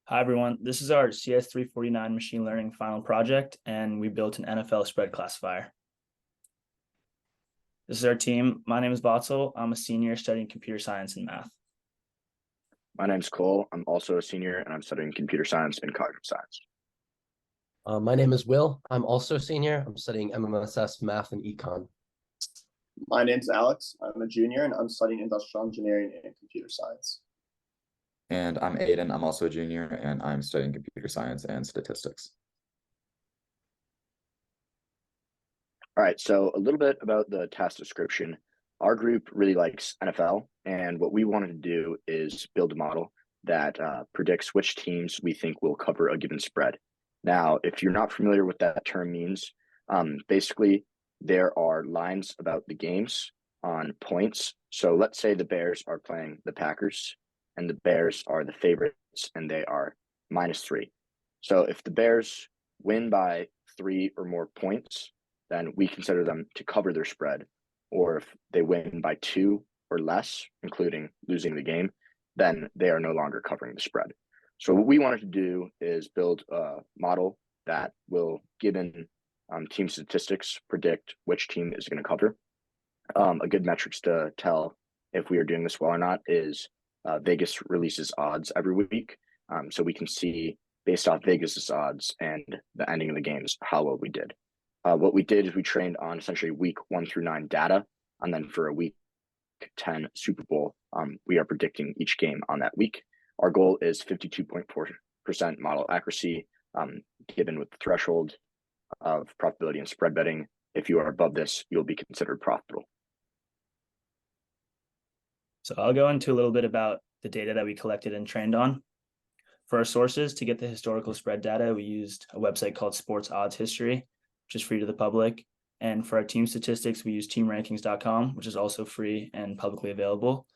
Hi, everyone. This is our CS349 machine learning final project, and we built an NFL spread classifier. This is our team. My name is Batzel. I'm a senior studying computer science and math. My name's Cole. I'm also a senior and I'm studying computer science and cognitive science. My name is Will. I'm also a senior. I'm studying MMSS, math, and econ. My name's Alex. I'm a junior and I'm studying industrial engineering and computer science. And I'm Aiden. I'm also a junior and I'm studying computer science and statistics. All right, so a little bit about the task description. Our group really likes NFL, and what we wanted to do is build a model that predicts which teams we think will cover a given spread. Now, if you're not familiar with what that term means, basically there are lines about the games on points. So let's say the Bears are playing the Packers, and the Bears are the favorites, and they are -3. So if the Bears win by 3 or more points, then we consider them to cover their spread. Or if they win by 2 or less, including losing the game, then they are no longer covering the spread. So what we wanted to do is build a model that will, given team statistics, predict which team is going to cover. A good metrics to tell if we are doing this well or not is Vegas releases odds every week. So we can see, based off Vegas's odds and the ending of the games, how well we did. What we did is we trained on essentially week 1 through 9 data, and then for a week 10 Super Bowl, we are predicting each game on that week. Our goal is 52.4% model accuracy, given with the threshold of profitability and spread betting. If you are above this, you'll be considered profitable. So I'll go into a little bit about the data that we collected and trained on. For our sources, to get the historical spread data, we used a website called Sports Odds History, which is free to the public. And for our team statistics, we use teamrankings.com, which is also free and publicly available.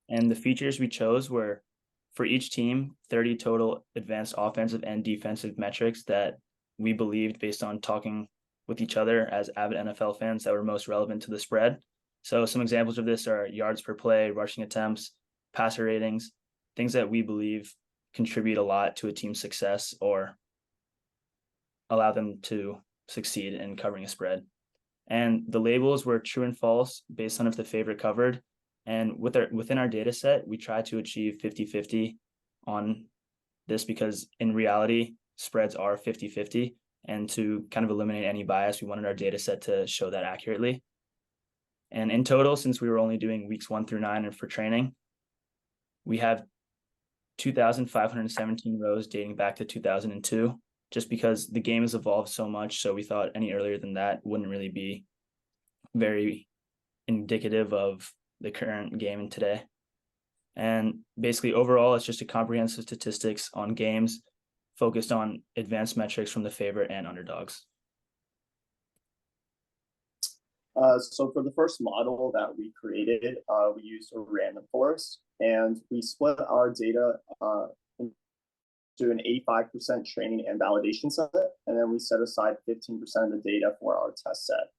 And the features we chose were, for each team, 30 total advanced offensive and defensive metrics that we believed, based on talking with each other as avid NFL fans, that were most relevant to the spread. So some examples of this are yards per play, rushing attempts, passer ratings, things that we believe contribute a lot to a team's success or allow them to succeed in covering a spread. And the labels were true and false based on if the favorite covered. And within our data set, we try to achieve 50-50 on this, because in reality, spreads are 50-50. And to kind of eliminate any bias, we wanted our data set to show that accurately. And in total, since we were only doing weeks 1 through 9 and for training, we have 2,517 rows dating back to 2002. Just because the game has evolved so much. So we thought any earlier than that wouldn't really be very indicative of the current game and today. And basically overall, it's just a comprehensive statistics on games focused on advanced metrics from the favorite and underdogs. So for the first model that we created, we used a random forest, and we split our data to an 85% training and validation set, and then we set aside 15% of the data for our test set.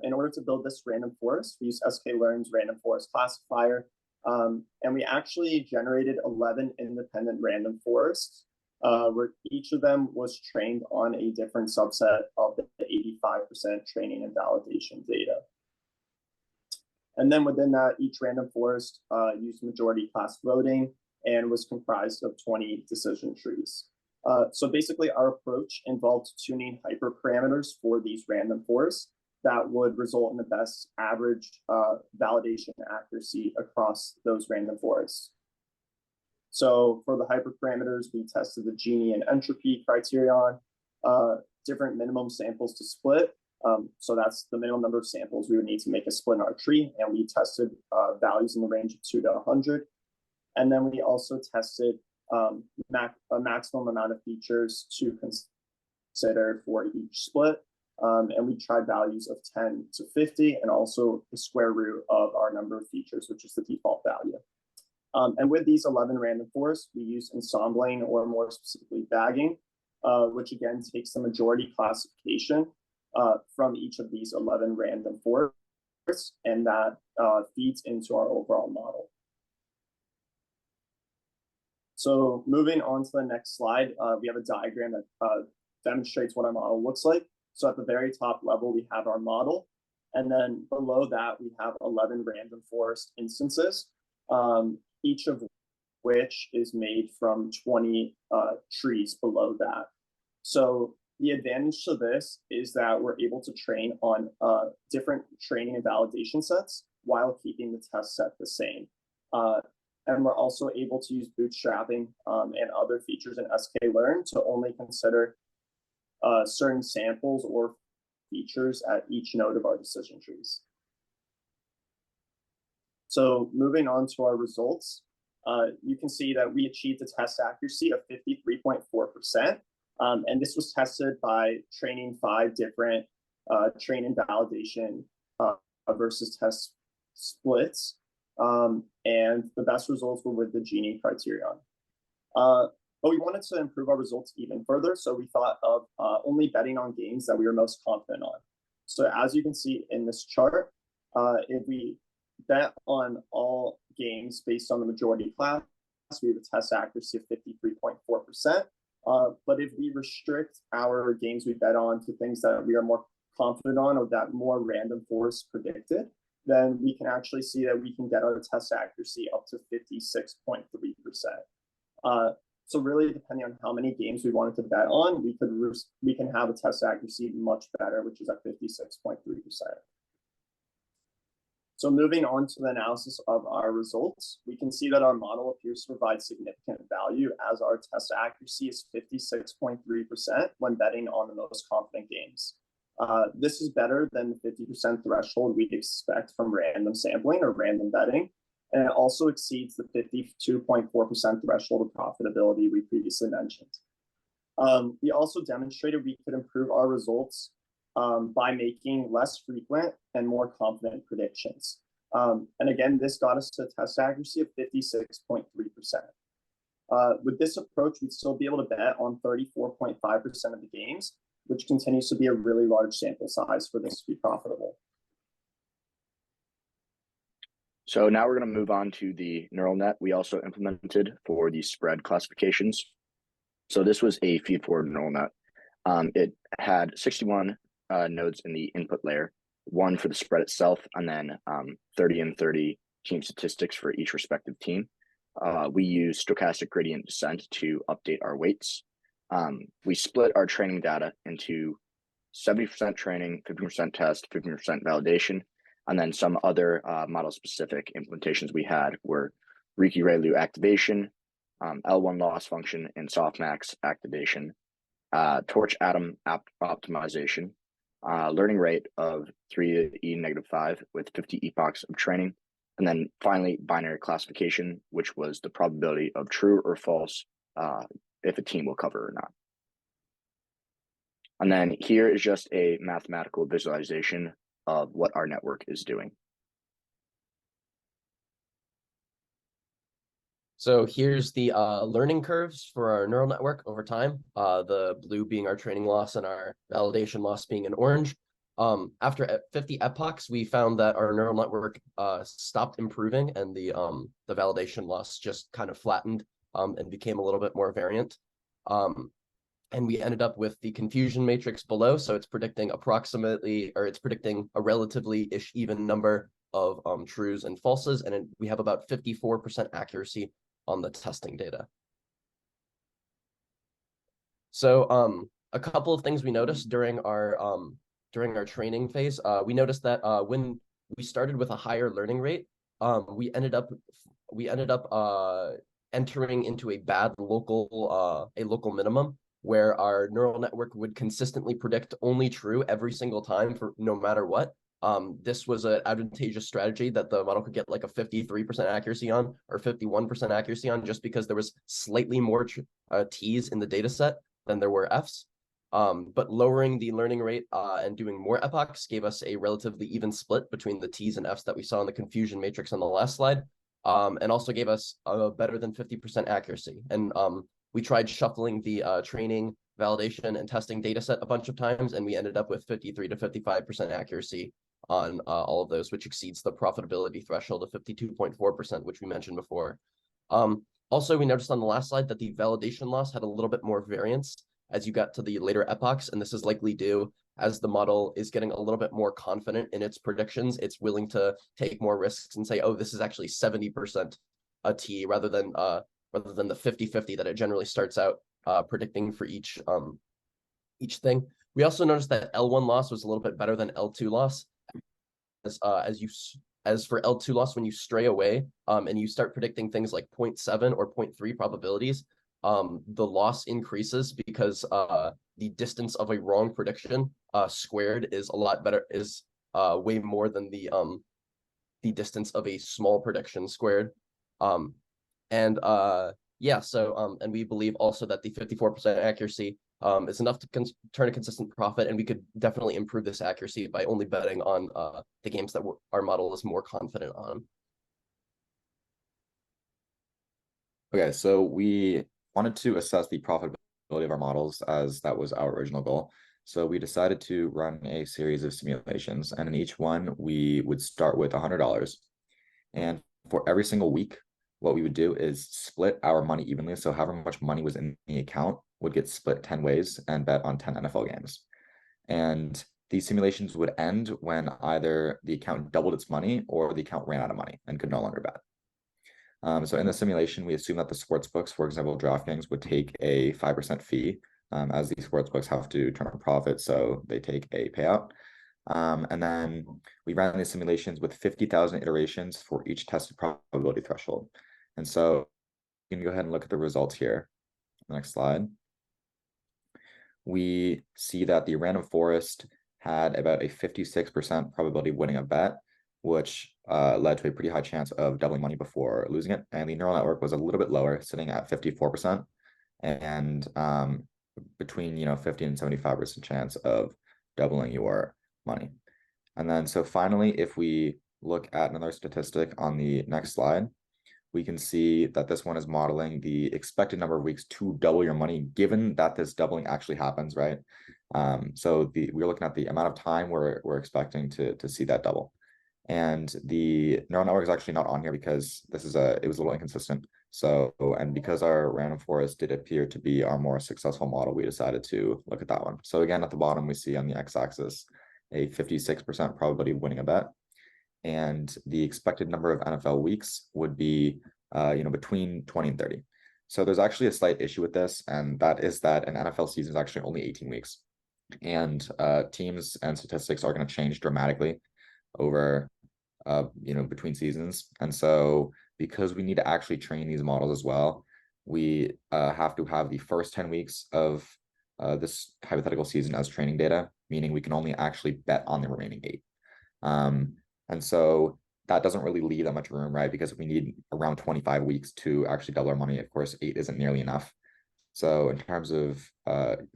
In order to build this random forest, we used sklearn's random forest classifier, and we actually generated 11 independent random forests, where each of them was trained on a different subset of the 85% training and validation data. And then within that, each random forest used majority class voting and was comprised of 20 decision trees. So basically, our approach involved tuning hyperparameters for these random forests that would result in the best average validation accuracy across those random forests. So for the hyperparameters, we tested the Gini and entropy criterion, different minimum samples to split. So that's the minimum number of samples we would need to make a split in our tree. And we tested values in the range of 2 to 100. And then we also tested a maximum amount of features to consider for each split. And we tried values of 10 to 50, and also the square root of our number of features, which is the default value. And with these 11 random forests, we use ensembling, or more specifically bagging, which again takes the majority classification from each of these 11 random forests, and that feeds into our overall model. So moving on to the next slide, we have a diagram that demonstrates what our model looks like. So at the very top level, we have our model. And then below that, we have 11 random forest instances, each of which is made from 20 trees below that. So the advantage to this is that we're able to train on different training and validation sets while keeping the test set the same. And we're also able to use bootstrapping and other features in sklearn to only consider certain samples or features at each node of our decision trees. So moving on to our results, you can see that we achieved a test accuracy of 53.4%. And this was tested by training 5 different train and validation versus test splits. And the best results were with the Gini criterion. But we wanted to improve our results even further, so we thought of only betting on games that we were most confident on. So as you can see in this chart, if we bet on all games based on the majority class, we have a test accuracy of 53.4%. But if we restrict our games we bet on to things that we are more confident on or that more random forest predicted, then we can actually see that we can get our test accuracy up to 56.3%. So really, depending on how many games we wanted to bet on, we can have a test accuracy much better, which is at 56.3%. So moving on to the analysis of our results, we can see that our model appears to provide significant value as our test accuracy is 56.3% when betting on the most confident games. This is better than the 50% threshold we'd expect from random sampling or random betting, and it also exceeds the 52.4% threshold of profitability we previously mentioned. We also demonstrated we could improve our results by making less frequent and more confident predictions. And again, this got us to a test accuracy of 56.3%. With this approach, we'd still be able to bet on 34.5% of the games, which continues to be a really large sample size for this to be profitable. So now we're going to move on to the neural net we also implemented for the spread classifications. So this was a feed-forward neural net. It had 61 nodes in the input layer, 1 for the spread itself, and then 30 and 30 team statistics for each respective team. We use stochastic gradient descent to update our weights. We split our training data into 70% training, 50% test, 50% validation, and then some other model-specific implementations we had were Riki-Relu activation, L1 loss function, and softmax activation, torch atom optimization, learning rate of 3e-5 with 50 epochs of training, and then finally binary classification, which was the probability of true or false if a team will cover or not. And then here is just a mathematical visualization of what our network is doing. So here's the learning curves for our neural network over time, the blue being our training loss and our validation loss being in orange. After 50 epochs, we found that our neural network stopped improving and the validation loss just kind of flattened and became a little bit more variant. And we ended up with the confusion matrix below. So it's predicting approximately, or it's predicting a relatively-ish even number of trues and falses. And we have about 54% accuracy on the testing data. So a couple of things we noticed during our training phase, we noticed that when we started with a higher learning rate, we ended up entering into a bad local minimum, where our neural network would consistently predict only true every single time for no matter what. This was an advantageous strategy that the model could get like a 53% accuracy on or 51% accuracy on, just because there was slightly more T's in the data set than there were F's. But lowering the learning rate and doing more epochs gave us a relatively even split between the T's and F's that we saw in the confusion matrix on the last slide, and also gave us a better than 50% accuracy. And we tried shuffling the training, validation, and testing data set a bunch of times, and we ended up with 53 to 55% accuracy on all of those, which exceeds the profitability threshold of 52.4%, which we mentioned before. Also, we noticed on the last slide that the validation loss had a little bit more variance as you got to the later epochs, and this is likely due as the model is getting a little bit more confident in its predictions. It's willing to take more risks and say, oh, this is actually 70% a T rather than the 50-50 that it generally starts out predicting for each thing. We also noticed that L1 loss was a little bit better than L2 loss. As for L2 loss, when you stray away and you start predicting things like 0.7 or 0.3 probabilities, the loss increases because the distance of a wrong prediction squared is a lot better, is way more than the distance of a small prediction squared. And we believe also that the 54% accuracy is enough to turn a consistent profit, and we could definitely improve this accuracy by only betting on the games that our model is more confident on. Okay, so we wanted to assess the profitability of our models as that was our original goal. So we decided to run a series of simulations, and in each one we would start with $100. And for every single week, what we would do is split our money evenly. So however much money was in the account would get split 10 ways and bet on 10 NFL games. And these simulations would end when either the account doubled its money or the account ran out of money and could no longer bet. So in the simulation, we assume that the sports books, for example, DraftKings, would take a 5% fee, as these sports books have to turn a profit, so they take a payout. And then we ran these simulations with 50,000 iterations for each tested probability threshold. And so you can go ahead and look at the results here. Next slide. We see that the random forest had about a 56% probability of winning a bet, which led to a pretty high chance of doubling money before losing it. And the neural network was a little bit lower, sitting at 54%, and between 50 and 75% chance of doubling your money. And then so finally, if we look at another statistic on the next slide, we can see that this one is modeling the expected number of weeks to double your money, given that this doubling actually happens, right? So we're looking at the amount of time we're expecting to see that double. And the neural network is actually not on here because it was a little inconsistent. So, and because our random forest did appear to be our more successful model, we decided to look at that one. So again, at the bottom, we see on the x-axis a 56% probability of winning a bet. And the expected number of NFL weeks would be, between 20 and 30. So there's actually a slight issue with this, and that is that an NFL season is actually only 18 weeks. And teams and statistics are going to change dramatically over, between seasons. And so because we need to actually train these models as well, we have to have the first 10 weeks of this hypothetical season as training data, meaning we can only actually bet on the remaining 8. And so that doesn't really leave that much room, right? Because we need around 25 weeks to actually double our money. Of course, 8 isn't nearly enough. So in terms of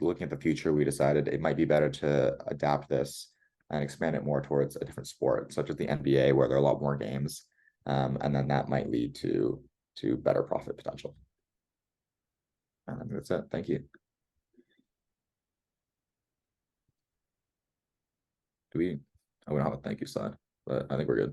looking at the future, we decided it might be better to adapt this and expand it more towards a different sport, such as the NBA, where there are a lot more games. And then that might lead to better profit potential. And I think that's it. Thank you. We don't have a thank you slide, but I think we're good.